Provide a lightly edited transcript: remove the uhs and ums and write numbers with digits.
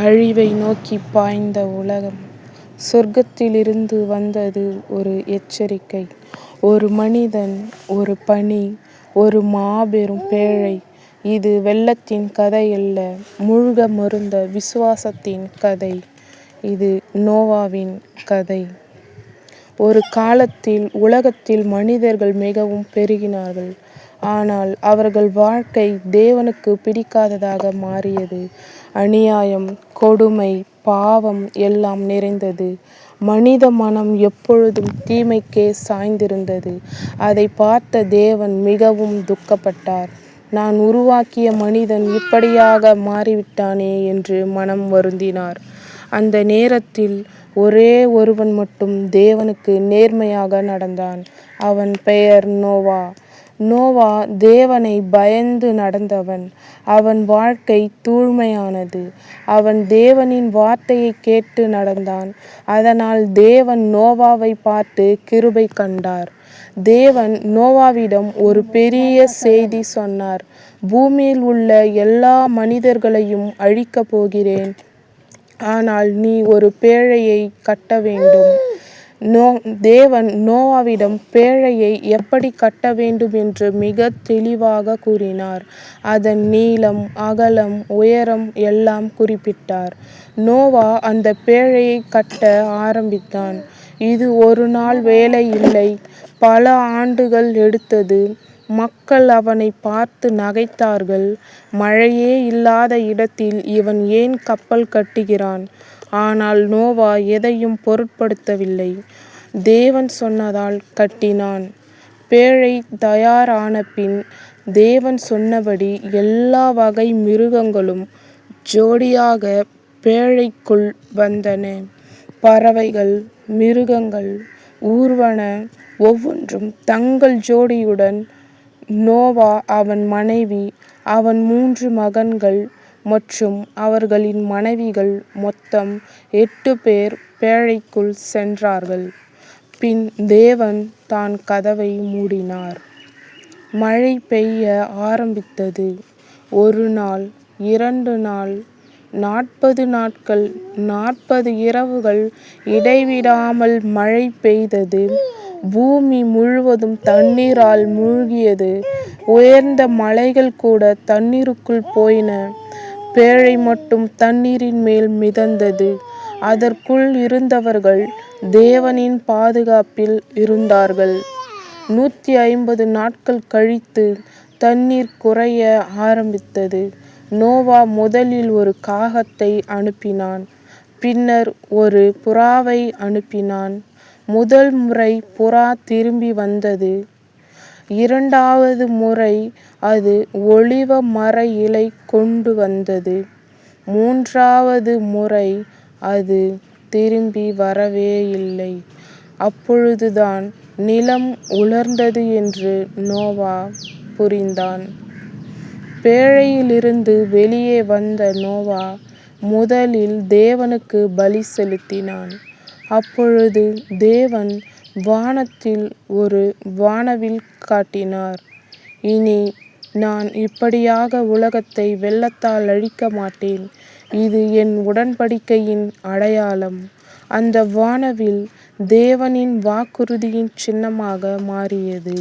அழிவை நோக்கிப் பாய்ந்த உலகம். சொர்க்கத்திலிருந்து வந்தது ஒரு எச்சரிக்கை. ஒரு மனிதன், ஒரு பனி, ஒரு மாபெரும் பேழை. இது வெள்ளத்தின் கதையல்ல, மூழ்க மறுத்த விசுவாசத்தின் கதை. இது நோவாவின் கதை. ஒரு காலத்தில் உலகத்தில் மனிதர்கள் மிகவும் பெருகினார்கள். ஆனால் அவர்கள் வாழ்க்கை தேவனுக்கு பிடிக்காததாக மாறியது. அநியாயம், கொடுமை, பாவம் எல்லாம் நிறைந்தது. மனித மனம் எப்பொழுதும் தீமைக்கே சாய்ந்திருந்தது. அதை பார்த்த தேவன் மிகவும் துக்கப்பட்டார். நான் உருவாக்கிய மனிதன் இப்படியாக மாறிவிட்டானே என்று மனம் வருந்தினார். அந்த நேரத்தில் ஒரே ஒருவன் மட்டும் தேவனுக்கு நேர்மையாக நடந்தான். அவன் பெயர் நோவா. நோவா தேவனை பயந்து நடந்தவன். அவன் வாழ்க்கை தூய்மையானது. அவன் தேவனின் வார்த்தையை கேட்டு நடந்தான். அதனால் தேவன் நோவாவை பார்த்து கிருபை கண்டார். தேவன் நோவாவிடம் ஒரு பெரிய செய்தி சொன்னார். பூமியில் உள்ள எல்லா மனிதர்களையும் அழிக்கப் போகிறேன். ஆனால் நீ ஒரு பேழையை கட்ட வேண்டும். தேவன் நோவாவிடம் பேழையை எப்படி கட்ட வேண்டும் என்று மிக தெளிவாக கூறினார். அதன் நீளம், அகலம், உயரம் எல்லாம் குறிப்பிட்டார். நோவா அந்த பேழையை கட்ட ஆரம்பித்தான். இது ஒரு நாள் வேலை இல்லை, பல ஆண்டுகள் எடுத்தது. மக்கள் அவனை பார்த்து நகைத்தார்கள். மழையே இல்லாத இடத்தில் இவன் ஏன் கப்பல் கட்டுகிறான்? ஆனால் நோவா எதையும் பொருட்படுத்தவில்லை. தேவன் சொன்னதால் கட்டினான். பேழை தயாரான பின் தேவன் சொன்னபடி எல்லா வகை மிருகங்களும் ஜோடியாக பேழைக்குள் வந்தன. பறவைகள், மிருகங்கள், ஊர்வன ஒவ்வொன்றும் தங்கள் ஜோடியுடன். நோவா, அவன் மனைவி, அவன் 3 மகன்கள் மற்றும் அவர்களின் மனைவிகள் மொத்தம் 8 பேர் பேழைக்குள் சென்றார்கள். பின் தேவன் தான் கதவை மூடினார். மழை பெய்ய ஆரம்பித்தது. 1 நாள், 2 நாள், 40 நாட்கள், 40 இரவுகள் இடைவிடாமல் மழை பெய்தது. பூமி முழுவதும் தண்ணீரால் மூழ்கியது. உயர்ந்த மலைகள் கூட தண்ணீருக்குள் போயின. பேழை மட்டும் தண்ணீரின் மேல் மிதந்தது. அதற்குள் இருந்தவர்கள் தேவனின் பாதுகாப்பில் இருந்தார்கள். 150 நாட்கள் கழித்து தண்ணீர் குறைய ஆரம்பித்தது. நோவா முதலில் ஒரு காகத்தை அனுப்பினான். பின்னர் ஒரு புறாவை அனுப்பினான். முதல் முறை புறா திரும்பி வந்தது. 2வது முறை அது ஒலிவ மர இலை கொண்டு வந்தது. 3வது முறை அது திரும்பி வரவே இல்லை. அப்பொழுதுதான் நிலம் உலர்ந்தது என்று நோவா புரிந்தான். பேழையிலிருந்து வெளியே வந்த நோவா முதலில் தேவனுக்கு பலி செலுத்தினான். அப்பொழுது தேவன் வானத்தில் ஒரு வானவில் காட்டினார். இனி நான் இப்படியாக உலகத்தை வெள்ளத்தால் அழிக்க மாட்டேன். இது என் உடன்படிக்கையின் அடையாளம். அந்த வானவில் தேவனின் வாக்குறுதியின் சின்னமாக மாறியது.